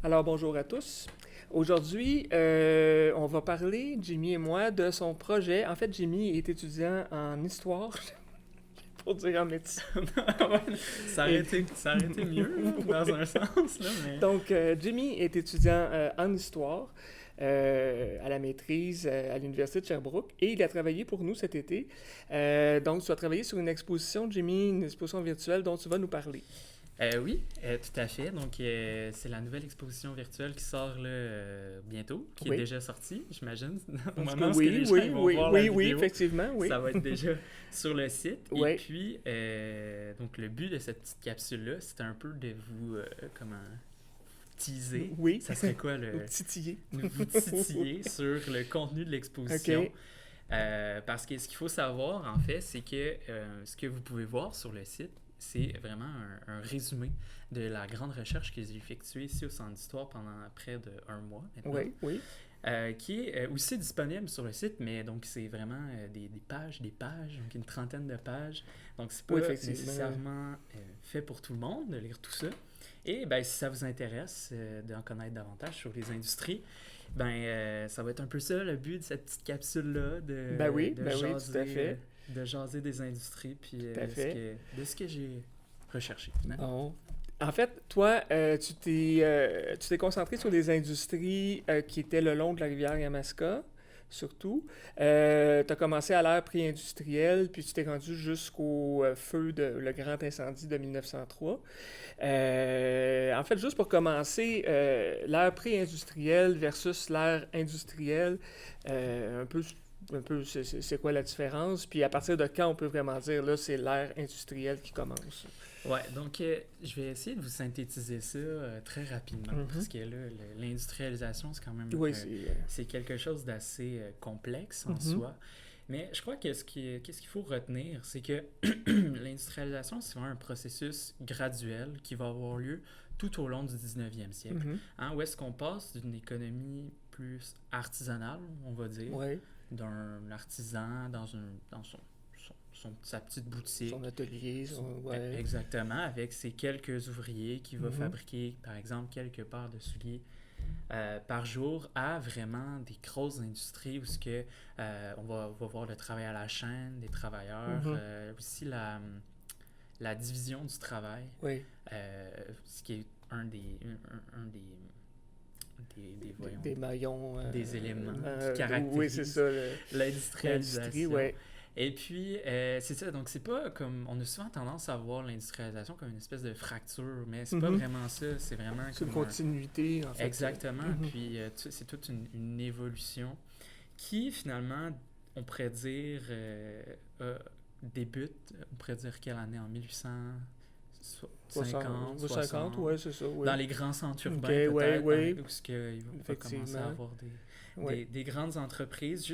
Alors, bonjour à tous. Aujourd'hui, on va parler, Jimmy et moi, de son projet. En fait, Jimmy est étudiant en histoire, pour dire en médecine. Ouais, Et- ça aurait été mieux, là, dans un sens, là, mais... Donc, Jimmy est étudiant en histoire à la maîtrise à l'Université de Sherbrooke et il a travaillé pour nous cet été. Donc, tu as travaillé sur une exposition, Jimmy, une exposition virtuelle dont tu vas nous parler. Oui, tout à fait. Donc, c'est la nouvelle exposition virtuelle qui sort là, bientôt, qui est Oui. déjà sortie, j'imagine. Au En tout cas, moment où oui, les gens oui, ils vont oui, voir la oui, oui, vidéo, effectivement, oui. ça va être déjà sur le site. Et Oui, puis, donc le but de cette petite capsule-là, c'était un peu de vous, comment, teaser. oui. Ça serait quoi Nous le... titiller. Vous titiller sur le contenu de l'exposition. OK. Parce que ce qu'il faut savoir, en fait, c'est que ce que vous pouvez voir sur le site, c'est vraiment un résumé de la grande recherche que j'ai effectuée ici au Centre d'Histoire pendant près d'un mois maintenant, Oui, oui. qui est aussi disponible sur le site, mais donc c'est vraiment des pages, donc une trentaine de pages. Donc c'est Oui, pas effectivement. nécessairement fait pour tout le monde de lire tout ça. Et ben, si ça vous intéresse d'en connaître davantage sur les industries, ça va être un peu ça le but de cette petite capsule-là, Ben oui, tout à fait. de jaser des industries, puis Tout à fait. de ce que j'ai recherché, finalement. Bon. En fait, toi, tu t'es concentré sur des industries qui étaient le long de la rivière Yamaska, surtout. Tu as commencé à l'ère pré-industrielle, puis tu t'es rendu jusqu'au feu de le grand incendie de 1903. En fait, juste pour commencer, l'ère pré-industrielle versus l'ère industrielle, un peu c'est quoi la différence? Puis à partir de quand on peut vraiment dire, là, c'est l'ère industrielle qui commence? Ouais, donc je vais essayer de vous synthétiser ça très rapidement, Mhm. parce que là, l'industrialisation, c'est quand même Oui, c'est quelque chose d'assez complexe en Mhm. soi. Mais je crois que qu'est-ce qu'il faut retenir, c'est que l'industrialisation, c'est vraiment un processus graduel qui va avoir lieu tout au long du 19e siècle. Mhm. Hein, où est-ce qu'on passe d'une économie plus artisanale, on va dire, Ouais, d'un artisan dans sa petite boutique. son atelier, ouais. Exactement, avec ses quelques ouvriers qui va Mhm. fabriquer, par exemple, quelques paires de souliers par jour, à vraiment des grosses industries où ce que, va voir le travail à la chaîne des travailleurs, Mhm. aussi la division du travail, Oui, ce qui est un voyons, des maillons. des éléments qui Oui, c'est caractérisent ça, l'industrie, l'industrialisation. ouais. Et puis, c'est ça, donc c'est pas comme... On a souvent tendance à voir l'industrialisation comme une espèce de fracture, mais c'est pas Mhm. vraiment ça, c'est vraiment C'est une comme un... continuité, en fait. Exactement, Mhm. puis c'est toute une évolution qui, finalement, on pourrait dire, débute, on pourrait dire quelle année, en 1850, 50, 60, ouais, c'est ça, oui. dans les grands centres Ok, urbains ouais, peut-être, ouais, où ce que, il va commencer à effectivement. avoir Ouais. des grandes entreprises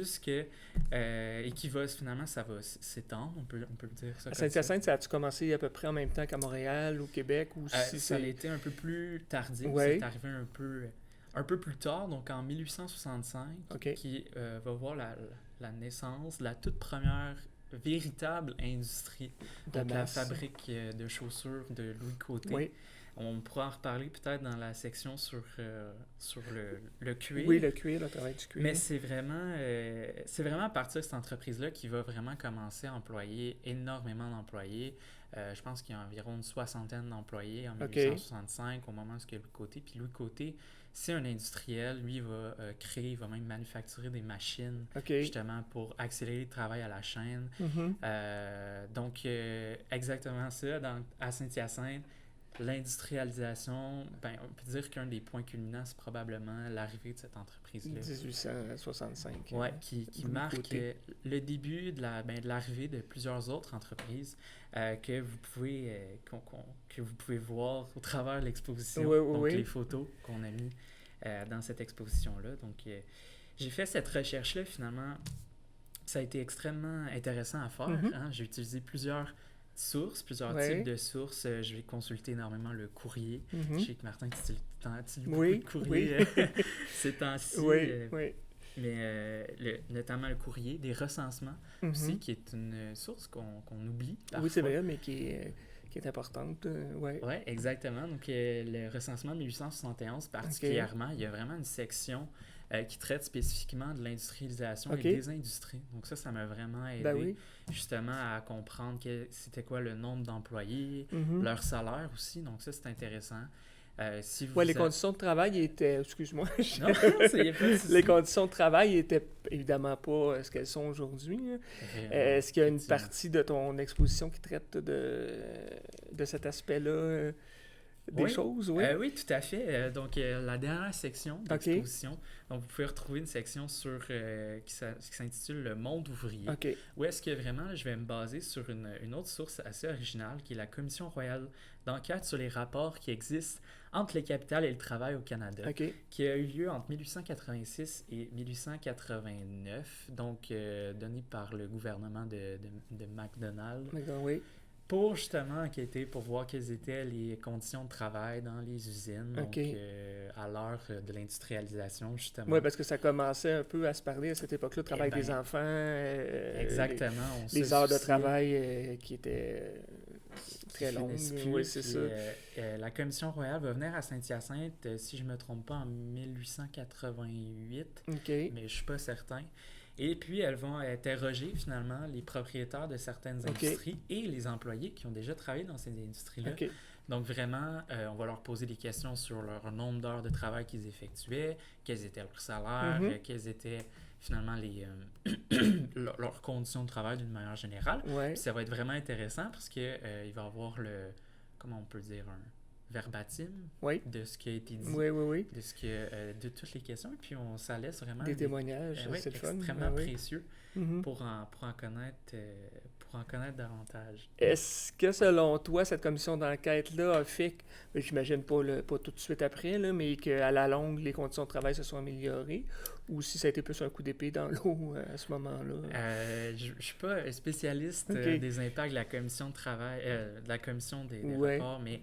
et qui va finalement ça va s'étendre, on peut le dire ça À comme ça. Saint-Hyacinthe, ça a-tu commencé à peu près en même temps qu'à Montréal ou Québec ou si Ça a c'est... été un peu plus tardif, Ouais, c'est arrivé un peu plus tard, donc en 1865, ok. qui va voir la naissance de la toute première véritable industrie, De donc la masse. fabrique de chaussures de Louis Côté. Oui, On pourra en reparler peut-être dans la section sur le cuir. oui, le cuir, le travail du Mais cuir. c'est vraiment à partir de cette entreprise-là qui va vraiment commencer à employer énormément d'employés. Je pense qu'il y a environ une soixantaine d'employés en Ok, 1865 au moment où il y a Louis Côté. Puis Louis Côté, c'est un industriel. Lui, il va créer, il va même manufacturer des machines ok. justement pour accélérer le travail à la chaîne. Mhm. Donc, exactement ça. À Saint-Hyacinthe, l'industrialisation, ben, on peut dire qu'un des points culminants, c'est probablement l'arrivée de cette entreprise-là. 1865. Ouais, qui Louis marque Côté. le début de l'arrivée de plusieurs autres entreprises que que vous pouvez voir au travers de l'exposition, Oui, oui, donc les oui. photos qu'on a mis dans cette exposition-là. Donc, j'ai fait cette recherche-là, finalement, ça a été extrêmement intéressant à faire. Mhm. Hein. J'ai utilisé plusieurs sources, plusieurs types Ouais. de sources. Je vais consulter énormément le courrier. Je Mhm. sais que Martin utilise beaucoup Oui, de courrier oui. ces temps-ci. Oui, oui. Mais notamment le courrier, des recensements aussi, Mhm. qui est une source qu'on oublie Oui, c'est parfois. vrai, mais qui qui est importante. Ouais. Oui, exactement. Donc, le recensement de 1871, particulièrement, il y a vraiment une section qui traite spécifiquement de l'industrialisation OK. et des industries. Donc, ça m'a vraiment aidé Ben oui. justement à comprendre c'était quoi le nombre d'employés, Mhm. leur salaire aussi. Donc, ça, c'est intéressant. Si vous Ouais, les conditions de travail étaient... Excuse-moi. Non, c'est pas de souci. Les conditions de travail étaient évidemment pas ce qu'elles sont aujourd'hui. Hein. Vraiment, Est-ce qu'il y a une effectivement. partie de ton exposition qui traite de cet aspect-là des Oui. choses? Oui. Oui, tout à fait. Donc, la dernière section d'exposition, donc vous pouvez retrouver une section qui s'intitule Le monde ouvrier, OK. où est-ce que vraiment, là, je vais me baser sur une autre source assez originale, qui est la Commission royale d'enquête sur les rapports qui existent entre le capital et le travail au Canada, OK. qui a eu lieu entre 1886 et 1889, donc donné par le gouvernement de MacDonald, D'accord, oui. pour justement enquêter, pour voir quelles étaient les conditions de travail dans les usines, donc OK. à l'heure de l'industrialisation, justement. Oui, parce que ça commençait un peu à se parler à cette époque-là, le travail Eh ben, des enfants, exactement. On se les heures de soucie. travail qui étaient très Qui longues. finissent plus, Oui, c'est puis, ça. la Commission royale va venir à Saint-Hyacinthe, si je ne me trompe pas, en 1888, OK. mais je ne suis pas certain. Et puis, elles vont interroger finalement les propriétaires de certaines OK. industries et les employés qui ont déjà travaillé dans ces industries-là. OK. Donc vraiment, on va leur poser des questions sur leur nombre d'heures de travail qu'ils effectuaient, quels étaient leurs salaires, Mhm. quelles étaient finalement leurs conditions de travail d'une manière générale. Ouais. Puis ça va être vraiment intéressant parce que il va y avoir comment on peut dire, un verbatim Oui. de ce qui a été dit, Oui, oui, oui. de toutes les questions. Et puis ça laisse vraiment Des témoignages, ouais, c'est le fun. extrêmement Oui. précieux Mhm. pour en connaître davantage. Est-ce que, selon toi, cette commission d'enquête-là a fait, j'imagine pas tout de suite après, là, mais qu'à la longue, les conditions de travail se sont améliorées, ou si ça a été plus un coup d'épée dans l'eau à ce moment-là? Je ne suis pas un spécialiste OK. des impacts de la commission de travail, de la commission des Ouais. rapports, mais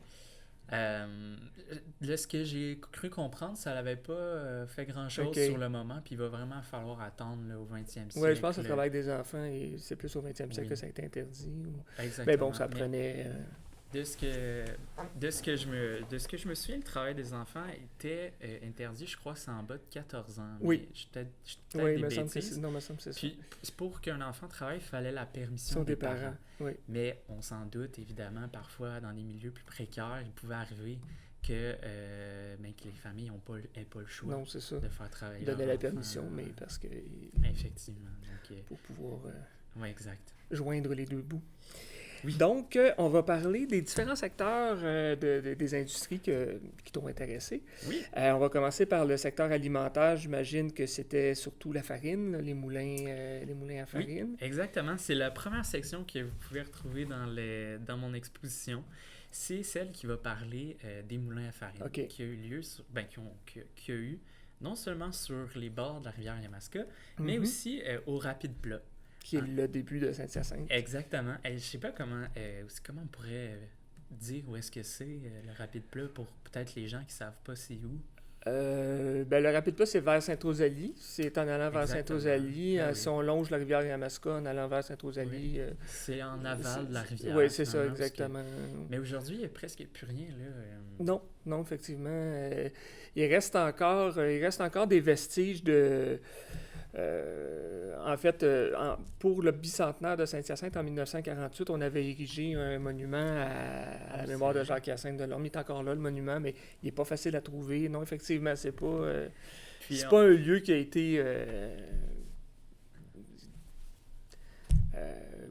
là, ce que j'ai cru comprendre, ça n'avait pas fait grand-chose OK. sur le moment, puis il va vraiment falloir attendre là, au 20e siècle. Oui, je pense que le travail des enfants, c'est plus au 20e siècle Oui. que ça a été interdit. Exactement. Mais bon, ça Mais prenait... de ce que je me souviens, le travail des enfants était interdit, je crois, c'est en bas de 14 ans. Oui. Mais je peut-être Oui, des il me semble que bêtises. c'est... Non, il me semble que c'est ça. Puis, pour qu'un enfant travaille, il fallait la permission Sont des des parents. Oui. Mais on s'en doute, évidemment, parfois, dans des milieux plus précaires, il pouvait arriver que les familles n'aient pas le choix Non, c'est ça. de faire travailler Donner leur la enfant, permission, mais parce que... Effectivement. Donc, Pour pouvoir oui, exact. joindre les deux bouts. Oui. Donc, on va parler des différents secteurs des industries qui t'ont intéressé. Oui. On va commencer par le secteur alimentaire. J'imagine que c'était surtout la farine, là, les moulins à farine. Oui, exactement. C'est la première section que vous pouvez retrouver dans mon exposition. C'est celle qui va parler des moulins à farine OK. qui a eu lieu, qui a eu non seulement sur les bords de la rivière Yamaska, mais Mhm. aussi au Rapide Plat. Qui est le début de Saint-Hyacinthe. Exactement. Je sais pas comment on pourrait dire où est-ce que c'est le Rapide Plat pour peut-être les gens qui savent pas c'est où. Le Rapide Plat, c'est vers Saint-Rosalie. C'est en allant vers Exactement. Saint-Rosalie. Ah oui. Si on longe la rivière Yamaska en allant vers Saint-Rosalie. C'est en aval de la rivière. Oui, c'est ça, finalement, parce que- exactement. Mais aujourd'hui, il n'y a presque plus rien là. Non, effectivement. Il reste encore des vestiges de... pour le bicentenaire de Saint-Hyacinthe, en 1948, on avait érigé un monument à la mémoire de Jacques-Hyacinthe Delorme. Il est encore là, le monument, mais il n'est pas facile à trouver. Non, effectivement, c'est pas un lieu qui a été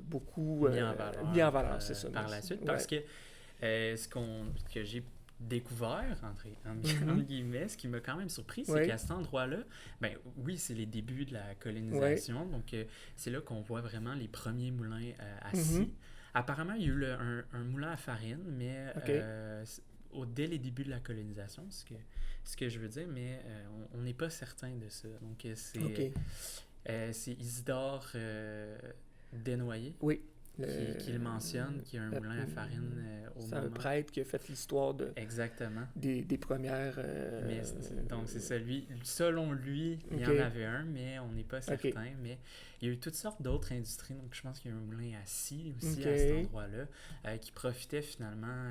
beaucoup mis en valeur, c'est ça. Par la merci. suite, Ouais. parce que que j'ai découvert, entre guillemets, ce qui m'a quand même surpris, c'est Ouais. qu'à cet endroit-là, ben oui, c'est les débuts de la colonisation, donc c'est là qu'on voit vraiment les premiers moulins à scie. Mhm. Apparemment, il y a eu un moulin à farine, mais OK. dès les débuts de la colonisation, ce que je veux dire, mais on n'est pas certain de ça. Donc, OK. c'est Isidore Desnoyers. Oui. qui le mentionne, qui a un moulin à farine au c'est moment. un prêtre qui a fait l'histoire Exactement. des premières... Donc, c'est ça. Selon lui, il y en avait un, mais on n'est pas certain. Mais il y a eu toutes sortes d'autres industries. Donc, je pense qu'il y a eu un moulin à scie aussi à cet endroit-là qui profitait finalement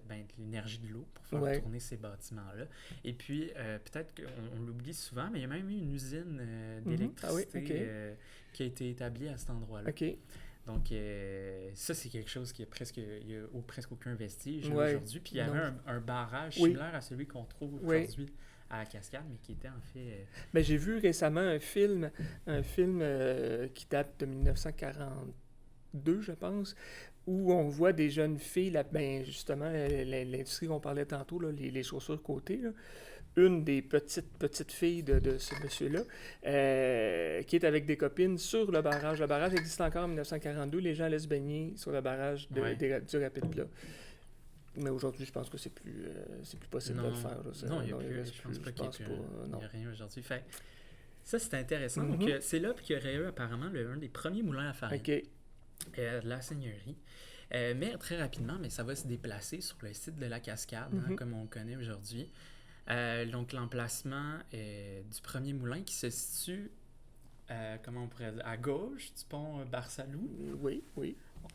de l'énergie de l'eau pour faire tourner ces bâtiments-là. Et puis, peut-être qu'on l'oublie souvent, mais il y a même eu une usine d'électricité qui a été établie à cet endroit-là. Donc, ça, c'est quelque chose qui il y a presque aucun vestige aujourd'hui. Puis, il y avait un barrage similaire à celui qu'on trouve aujourd'hui à la Cascade, mais qui était en fait... Mais j'ai vu récemment un film qui date de 1942, je pense, où on voit des jeunes filles, justement, l'industrie qu'on parlait tantôt, là, les chaussures côté, là, une des petites filles de ce monsieur-là, qui est avec des copines sur le barrage. Le barrage existe encore en 1942. Les gens allaient se baigner sur le barrage du rapide plat. Mais aujourd'hui, je pense que c'est plus possible de le faire. Là. Non, il n'y a plus. Je pense pas qu'il y a rien aujourd'hui. Fait, ça, c'est intéressant. Donc, c'est là qu'il y aurait eu apparemment un des premiers moulins à farine de la seigneurie. Mais très rapidement, ça va se déplacer sur le site de la Cascade, comme on le connaît aujourd'hui. Donc, l'emplacement du premier moulin qui se situe, comment on pourrait dire, à gauche du pont Barsalou. Oui.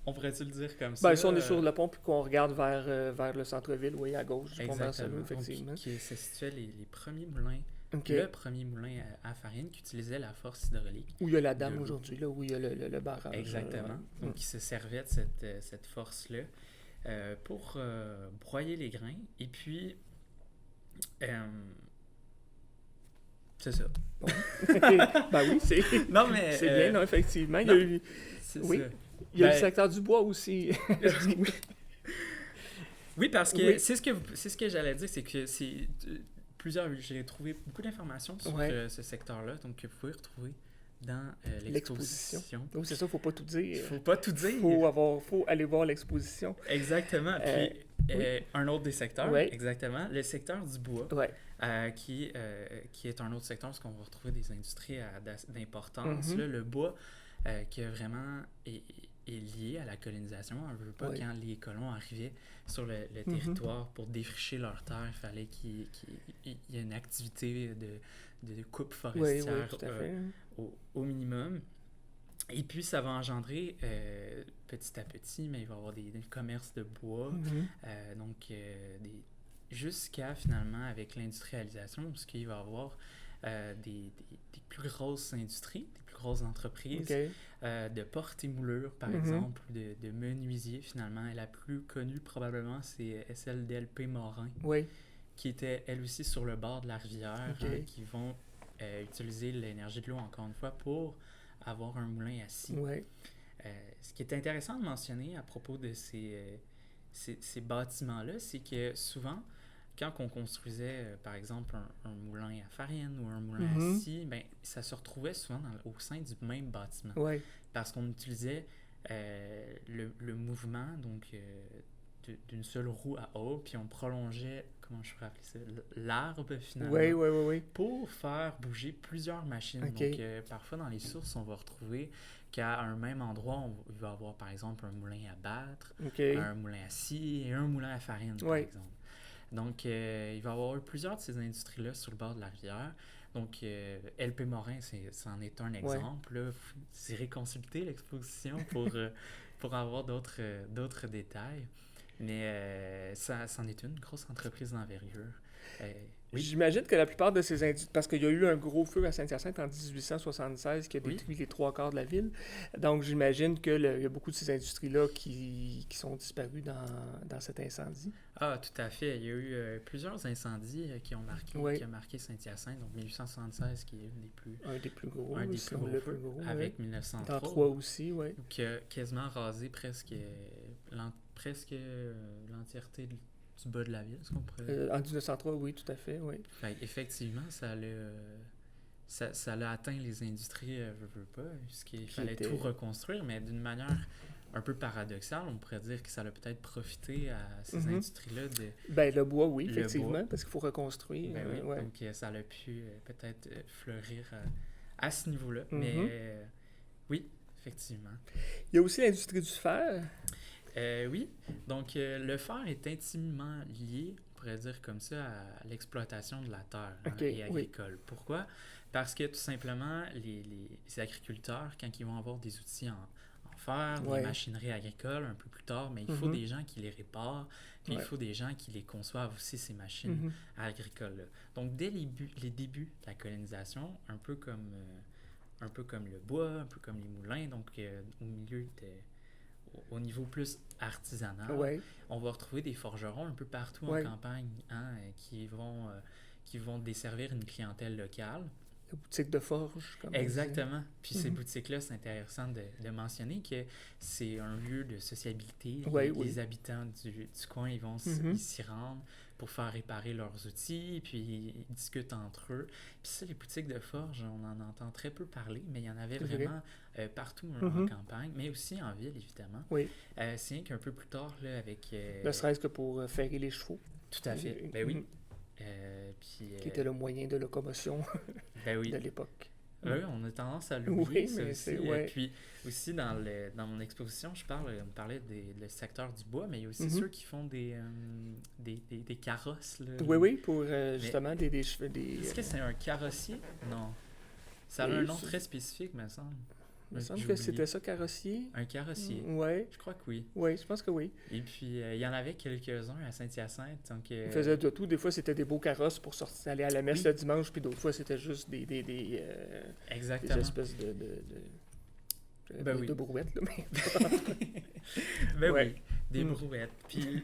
On pourrait-tu le dire comme ça? Si on est sur le pont puis qu'on regarde vers le centre-ville, oui, à gauche du pont Barsalou, effectivement. Donc, qui se situait les premiers moulins, le premier moulin à farine qui utilisait la force hydraulique. Où il y a la dame aujourd'hui, là, où il y a le barrage. Exactement. Donc, qui se servait de cette force-là pour broyer les grains. Et puis... c'est ça. Bon. Oui, c'est... Non, mais... C'est bien, non, effectivement. Il y a eu... Oui. Il y a le secteur du bois aussi. Oui, parce que c'est ce que j'allais dire, c'est que j'ai trouvé beaucoup d'informations sur ce secteur-là, donc que vous pouvez retrouver dans l'exposition. Oui, c'est ça, il ne faut pas tout dire. Il ne faut pas tout dire. Il faut aller voir l'exposition. Exactement. Puis, un autre des secteurs, exactement, le secteur du bois, qui est un autre secteur parce qu'on va retrouver des industries d'importance. Là, le bois qui a vraiment est lié à la colonisation. On ne veut pas quand les colons arrivaient sur le territoire pour défricher leurs terres, il fallait qu'il y ait une activité de coupe forestière au minimum. Et puis, ça va engendrer petit à petit, mais il va y avoir des commerces de bois. Donc, jusqu'à finalement, avec l'industrialisation, parce qu'il va y avoir des plus grosses industries, des plus grosses entreprises de porte et moulure, par exemple, de menuisier, finalement. Et la plus connue, probablement, c'est SLDLP Morin, qui était, elle aussi, sur le bord de la rivière, qui vont utiliser l'énergie de l'eau, encore une fois, pour avoir un moulin à scie. Ce qui est intéressant de mentionner à propos de ces bâtiments-là, c'est que souvent, quand on construisait, par exemple, un moulin à farine ou un moulin à scie, ça se retrouvait souvent au sein du même bâtiment. Parce qu'on utilisait le mouvement d'une seule roue à haut, puis on prolongeait, comment je pourrais appeler ça, l'arbre finalement, pour faire bouger plusieurs machines. Donc, parfois dans les sources, on va retrouver qu'à un même endroit, il va y avoir, par exemple, un moulin à battre, un moulin à scie et un moulin à farine, par exemple. Donc, il va y avoir eu plusieurs de ces industries-là sur le bord de la rivière. Donc, LP Morin, c'en est un exemple. Là, vous irez consulter l'exposition pour avoir d'autres détails. Mais ça en est une grosse entreprise d'envergure. J'imagine que la plupart de ces industries... Parce qu'il y a eu un gros feu à Saint-Hyacinthe en 1876 qui a détruit les 3/4 de la ville. Donc, j'imagine qu'il y a beaucoup de ces industries-là qui sont disparues dans cet incendie. Ah, tout à fait. Il y a eu plusieurs incendies qui ont marqué Saint-Hyacinthe. Donc, 1876 qui est un des plus gros avec 1903. 1903 aussi, qui a quasiment rasé presque l'entièreté du bas de la ville, est-ce qu'on pourrait... en 1903, oui, tout à fait, Effectivement, ça l'a atteint les industries, veux pas, puisqu'il fallait tout reconstruire, mais d'une manière un peu paradoxale, on pourrait dire que ça a peut-être profité à ces industries-là de... le bois, oui, effectivement, parce qu'il faut reconstruire. Donc ça a pu peut-être fleurir à ce niveau-là, mais oui, effectivement. Il y a aussi l'industrie du fer. Oui, donc le fer est intimement lié, on pourrait dire comme ça, à l'exploitation de la terre OK, et oui. agricole. Pourquoi? Parce que tout simplement, les agriculteurs, quand ils vont avoir des outils en fer, des Ouais. machineries agricoles un peu plus tard, mais il faut Mhm. des gens qui les réparent, puis il Ouais. faut des gens qui les conçoivent aussi, ces machines Mhm. agricoles-là. Donc, dès les débuts de la colonisation, un peu comme le bois, un peu comme les moulins, donc au niveau plus artisanal, Ouais. on va retrouver des forgerons un peu partout en Ouais. campagne qui vont desservir une clientèle locale. La boutique de forge, comme on dit. Exactement. Puis ces Mhm. boutiques-là, c'est intéressant de mentionner que c'est un lieu de sociabilité. Ouais, Les oui. habitants du coin, Mhm. ils s'y rendent pour faire réparer leurs outils, puis ils discutent entre eux. Puis ça, les boutiques de forge, on en entend très peu parler, mais il y en avait C'est vrai. vraiment partout en Mhm. campagne, mais aussi en ville, évidemment. Oui. C'est rien qu'un peu plus tard, là, avec... Ne serait-ce que pour ferrer les chevaux. Tout à fait. Ben oui. Mhm. Puis, Qui était le moyen de locomotion ben oui. de l'époque. Oui, on a tendance à l'oublier, Oui, ça mais aussi. c'est... Ouais. Puis aussi, dans mon exposition, on me parlait le secteur du bois, mais il y a aussi Mhm. ceux qui font des carrosses. Là, Oui, oui, pour justement des cheveux... Est-ce que c'est un carrossier? Non. Ça a Oui, un nom c'est- très spécifique, me semble. Il me semble J'ai que oublié. c'était ça, carrossier. Un carrossier. Ouais. Je crois que oui. Oui, je pense que oui. Et puis, il y en avait quelques-uns à Saint-Hyacinthe. Donc, Ils faisaient de tout. Des fois, c'était des beaux carrosses pour sortir, aller à la messe Oui. le dimanche, puis d'autres fois, c'était juste des exactement. espèces Ben oui. de brouettes, là, mais... Ben Ouais. oui, des Mm. brouettes. Puis,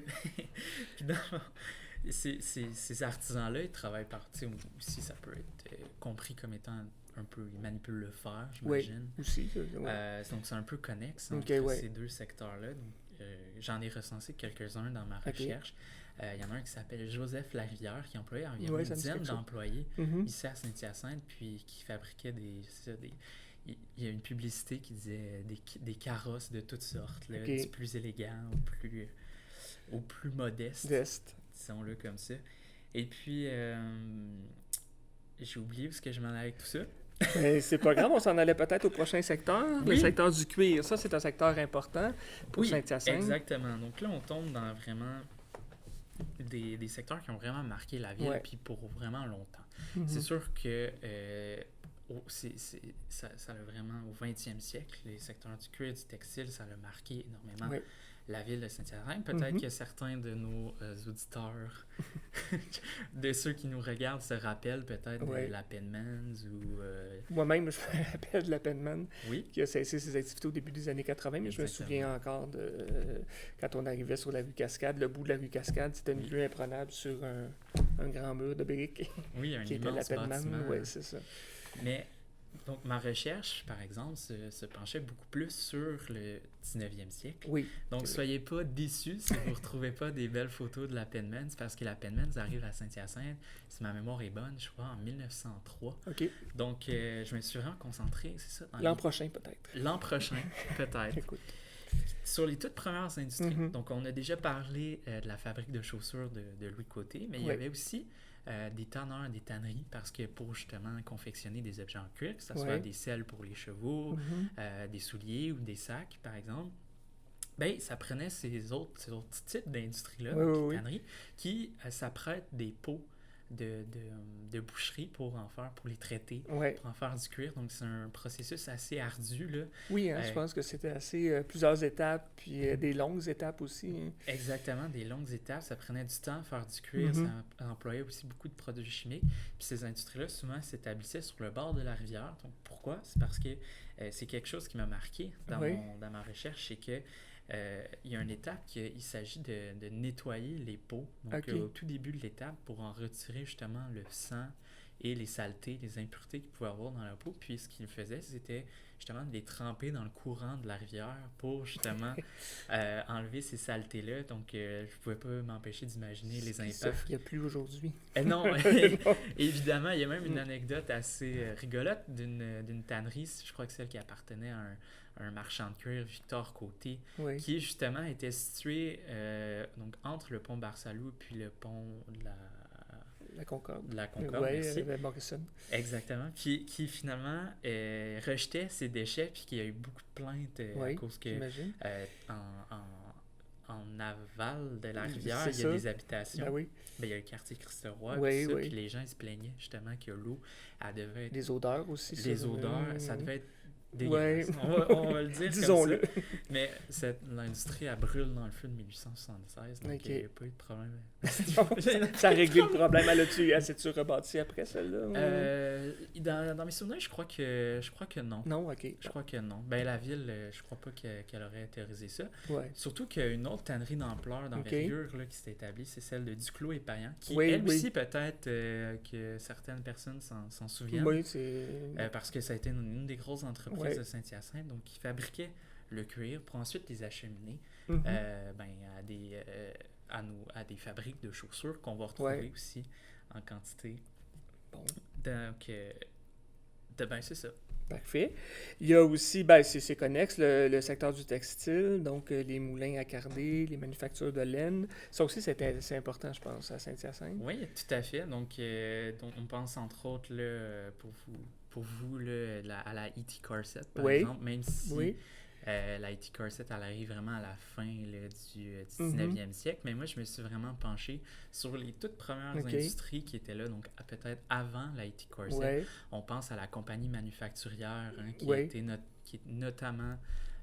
ces artisans-là, ils travaillent par... tu sais, aussi, ça peut être compris comme étant un peu... Ils manipulent le fer, Oui, j'imagine. aussi. Ça, ouais. Donc, c'est un peu connexe Ok, entre ouais. ces deux secteurs-là. Donc, j'en ai recensé quelques-uns dans ma Ok. recherche. Il y en a un qui s'appelle Joseph Larivière, qui employait environ Ouais, une ça me dit dizaine quelque chose. d'employés Mhm. ici à Saint-Hyacinthe, puis qui fabriquait il y a une publicité qui disait des carrosses de toutes sortes, là, Ok. du plus élégant au plus modeste, Veste. disons-le comme ça. Et puis, j'ai oublié où est-ce que je m'en allais avec tout ça. Mais c'est pas grave, on s'en allait peut-être au prochain secteur, le Oui. secteur du cuir. Ça, c'est un secteur important pour Oui, Saint-Hyacinthe. exactement. Donc là, on tombe dans vraiment des secteurs qui ont vraiment marqué la ville, Ouais. puis pour vraiment longtemps. Mhm. C'est sûr que ça a vraiment, au 20e siècle, les secteurs du cuir et du textile, ça a marqué énormément Ouais. la ville de Saint-Hyacinthe. Peut-être Mhm. que certains de nos auditeurs, de ceux qui nous regardent, se rappellent peut-être Ouais. de la Penmans ou... Moi-même, je me rappelle de la Penman Oui, qui a cessé ses activités au début des années 80, mais je me Exactement. souviens encore de quand on arrivait sur la rue Cascade, le bout de la rue Cascade, c'était une vue imprenable sur un grand mur de briques oui, un qui était la immense Penman. bâtiment. Oui, c'est ça. Mais, donc, ma recherche, par exemple, se penchait beaucoup plus sur le 19e siècle. Oui. Donc, C'est soyez pas déçus si vous ne retrouvez pas des belles photos de la Penmans, parce que la Penmans arrive à Saint-Hyacinthe, si ma mémoire est bonne, je crois, en 1903. OK. Donc, je me suis vraiment concentré, c'est ça, dans L'an prochain, peut-être. l'an prochain, peut-être, Écoute. sur les toutes premières industries. Mhm. Donc, on a déjà parlé de la fabrique de chaussures de Louis Côté, mais il y Ouais. avait aussi des tanneurs, des tanneries, parce que pour justement confectionner des objets en cuir, que ce soit Ouais. des selles pour les chevaux, Mhm. des souliers ou des sacs, par exemple, ben, ça prenait ces autres types d'industries-là, Oui, donc oui, les oui. tanneries, qui s'apprêtent des pots de boucherie pour les traiter, Ouais. pour en faire du cuir. Donc, c'est un processus assez ardu, là. Oui, hein, je pense que c'était assez plusieurs étapes, puis des longues étapes aussi. Hein. Exactement, des longues étapes. Ça prenait du temps à faire du cuir. Mhm. Ça employait aussi beaucoup de produits chimiques. Puis ces industries-là, souvent, s'établissaient sur le bord de la rivière. Donc, pourquoi? C'est parce que c'est quelque chose qui m'a marqué Oui. dans ma recherche, c'est que il y a une étape il s'agit de nettoyer les pots. Donc, Ok. au tout début de l'étape, pour en retirer justement le sang et les saletés, les impuretés qu'il pouvait avoir dans la peau. Puis, ce qu'il faisait, c'était justement de les tremper dans le courant de la rivière pour justement enlever ces saletés-là. Donc, je pouvais pas m'empêcher d'imaginer les Ça ne impacts. ferait plus aujourd'hui. Non, Non. évidemment, il y a même une Mm. anecdote assez rigolote d'une tannerie, je crois que celle qui appartenait à un marchand de cuir, Victor Côté, Oui. qui justement était situé donc entre le pont Barsalou puis le pont de La Concorde. de la Concorde, Oui, merci. Morrison. Exactement. Puis qui finalement rejetait ses déchets, puis qu'il y a eu beaucoup de plaintes à cause que j'imagine. En aval de la rivière, C'est il y a ça. des habitations. Ben oui. Ben, il y a le quartier Christ-Roi, Oui, puis les gens ils se plaignaient justement que l'eau, elle devait être... Les odeurs aussi. Les odeurs, ça devait être Ouais. dégueulasse. On va le dire Disons-le. comme ça. Mais l'industrie, elle brûle dans le feu de 1876, donc il n'y a pas eu de problème. Ça a réglé le problème. Elle s'est-tu rebâtie après celle-là? Dans mes souvenirs, je crois que non. Non, ok. Je crois que non. Ben, la ville, je crois pas qu'elle aurait autorisé ça. Ouais. Surtout qu'il y a une autre tannerie d'ampleur, d'envergure, là, qui s'est établie, c'est celle de Duclos et Payan, qui, aussi, peut-être que certaines personnes s'en souviennent. Oui, c'est... parce que ça a été une des grosses entreprises de Saint-Hyacinthe, donc qui fabriquait le cuir pour ensuite les acheminer à des fabriques de chaussures qu'on va retrouver aussi en quantité. Bon. Donc, c'est ça. Parfait. Il y a aussi, c'est connexe, le secteur du textile, donc les moulins à carder, les manufactures de laine. Ça aussi, c'est important, je pense, à Saint-Hyacinthe. Oui, tout à fait. Donc on pense entre autres là, pour vous là, à la E.T. Corset, par exemple, même si la E.T. Corset, elle arrive vraiment à la fin là, du 19e siècle. Mais moi, je me suis vraiment penché sur les toutes premières industries qui étaient là, donc peut-être avant la E.T. Corset. On pense à la compagnie manufacturière qui notamment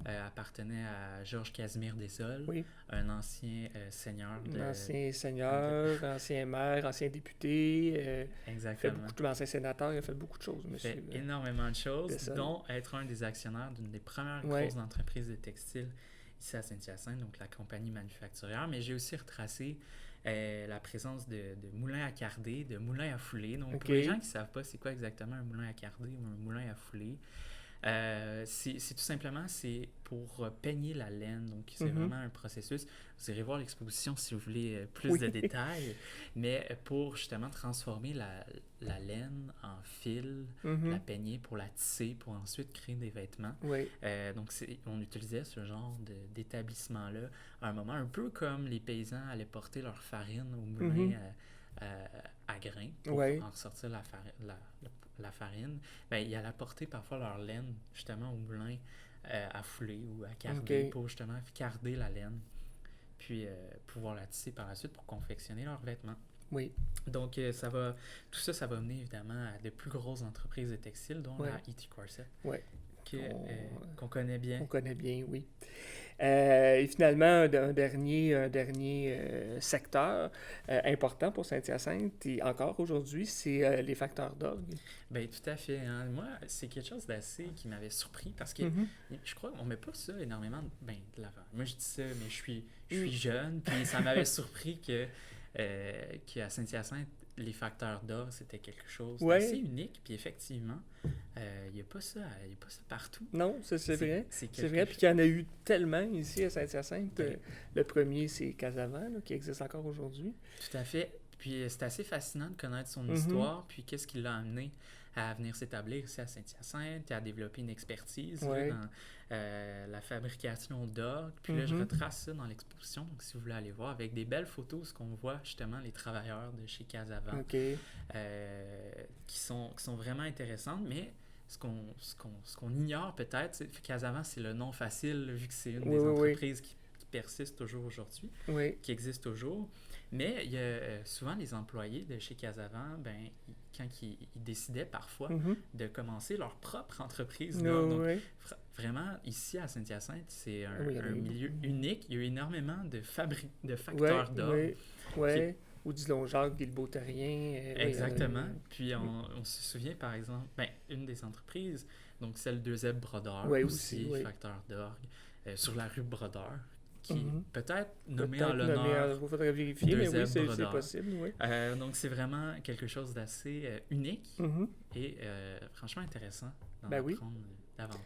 appartenait à Georges Casimir Dessolles, un ancien seigneur. Ancien seigneur, ancien maire, ancien député. Exactement. Ancien sénateur, il a fait beaucoup de choses, monsieur. Il a fait énormément de choses, dont être un des actionnaires d'une des premières grosses entreprises de textile ici à Saint-Hyacinthe, donc la compagnie manufacturière. Mais j'ai aussi retracé la présence de moulins à carder, de moulins à fouler. Donc, pour les gens qui ne savent pas c'est quoi exactement un moulin à carder ou un moulin à fouler, c'est tout simplement pour peigner la laine. Donc, c'est vraiment un processus. Vous irez voir l'exposition si vous voulez plus de détails. Mais pour justement transformer la laine en fil, la peigner pour la tisser, pour ensuite créer des vêtements. Donc, on utilisait ce genre d'établissement-là à un moment, un peu comme les paysans allaient porter leur farine au moulin à grains pour en ressortir la farine. Ils allaient apporter parfois leur laine justement au moulin à fouler ou à carder pour justement carder la laine, puis pouvoir la tisser par la suite pour confectionner leurs vêtements. Donc, tout ça, ça va mener évidemment à de plus grosses entreprises de textiles, dont la E.T. Corset, qu'on connaît bien. On connaît bien, oui. Et finalement, un dernier secteur important pour Saint-Hyacinthe, et encore aujourd'hui, c'est les facteurs d'orgue. Bien, tout à fait. Hein. Moi, c'est quelque chose d'assez qui m'avait surpris parce que je crois qu'on ne met pas ça énormément de l'avant. Moi, je dis ça, mais je suis jeune, puis ça m'avait surpris qu'à Saint-Hyacinthe, les facteurs d'or, c'était quelque chose d'assez unique. Puis effectivement, il n'y a pas ça partout. Non, c'est vrai. C'est vrai, puis qu'il y en a eu tellement ici à Saint-Hyacinthe. Le premier, c'est Casavant, qui existe encore aujourd'hui. Tout à fait. Puis c'est assez fascinant de connaître son histoire, puis qu'est-ce qui l'a amené à venir s'établir ici à Saint-Hyacinthe et à développer une expertise dans la fabrication d'orgue. Puis là, je retrace ça dans l'exposition, donc si vous voulez aller voir, avec des belles photos, ce qu'on voit justement les travailleurs de chez Casavant, qui sont vraiment intéressantes, mais ce qu'on ignore peut-être, c'est que Casavant, c'est le nom facile, vu que c'est une des entreprises qui persiste toujours aujourd'hui, qui existe toujours. Mais il y a souvent les employés de chez Casavant, quand ils décidaient parfois de commencer leur propre entreprise. Donc, vraiment, ici à Saint-Hyacinthe, c'est un milieu unique. Il y a eu énormément de facteurs d'orgue. Ou disons Jacques et le Beautarien. Exactement. Puis on se souvient, par exemple, une des entreprises, donc celle de Zeb Brodeur, aussi facteur d'orgue, sur la rue Brodeur, qui peut-être nommé en l'honneur. Il faudrait vérifier, mais oui, c'est possible. Donc, c'est vraiment quelque chose d'assez unique et franchement intéressant d'en apprendre davantage.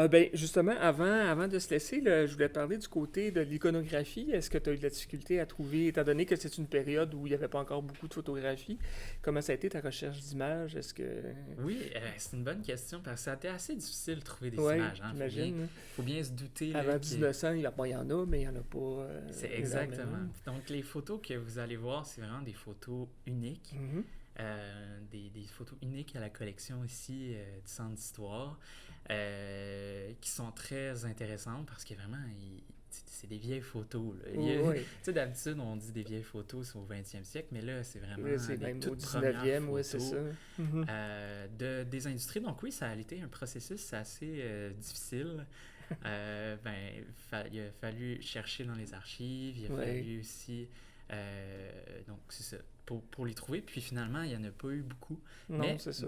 Ben, justement, avant de se laisser, là, je voulais te parler du côté de l'iconographie. Est-ce que tu as eu de la difficulté à trouver, étant donné que c'est une période où il n'y avait pas encore beaucoup de photographies, comment ça a été ta recherche d'images? Est-ce que... Oui, c'est une bonne question parce que ça a été assez difficile de trouver des Oui, images. Hein. j'imagine. Faut bien se douter. Avant Là, 1900, il y en a, mais il n'y en a pas c'est exactement. énormément. Donc, les photos que vous allez voir, c'est vraiment des photos uniques. Mhm. Des photos uniques à la collection ici du Centre d'Histoire qui sont très intéressantes parce que vraiment, c'est des vieilles photos. Là. Oui. Tu sais, d'habitude, on dit des vieilles photos c'est au 20e siècle, mais là, c'est vraiment Là, c'est des même au toutes premières 19e, oui, c'est photos ça. Mhm. des industries. Donc oui, ça a été un processus assez difficile. Il a fallu chercher dans les archives, il a fallu aussi... donc c'est ça, pour les trouver. Puis finalement, il n'y en a pas eu beaucoup. Non, Mais c'est ça.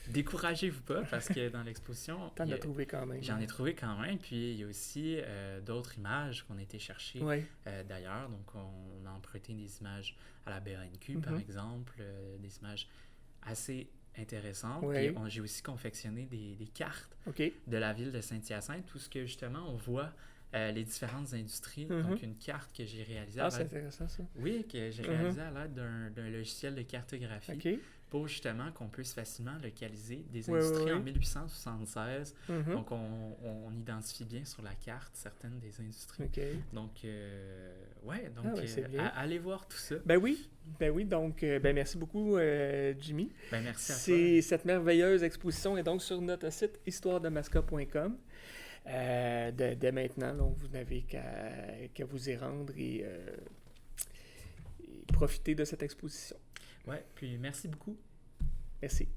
découragez-vous pas parce que dans l'exposition, T'en as trouvé quand même. j'en ai trouvé quand même. Puis il y a aussi d'autres images qu'on a été chercher Oui. d'ailleurs. Donc on a emprunté des images à la BANQ, par exemple, des images assez intéressantes. Oui. Puis j'ai aussi confectionné des cartes OK. de la ville de Saint-Hyacinthe, où ce que justement on voit les différentes industries. Mhm. Donc une carte que j'ai réalisée Ah, c'est intéressant, ça. Oui, que j'ai réalisée à l'aide d'un logiciel de cartographie OK. pour justement qu'on puisse facilement localiser des Oui, industries oui. en 1876. Mhm. Donc on identifie bien sur la carte certaines des industries. OK. Donc, c'est bien. allez voir tout ça. Ben oui, donc, merci beaucoup, Jimmy. Merci à toi. Cette merveilleuse exposition est donc sur notre site histoiredemasca.com. Dès maintenant, donc, vous n'avez qu'à vous y rendre et profiter de cette exposition. Ouais, puis merci beaucoup. Merci.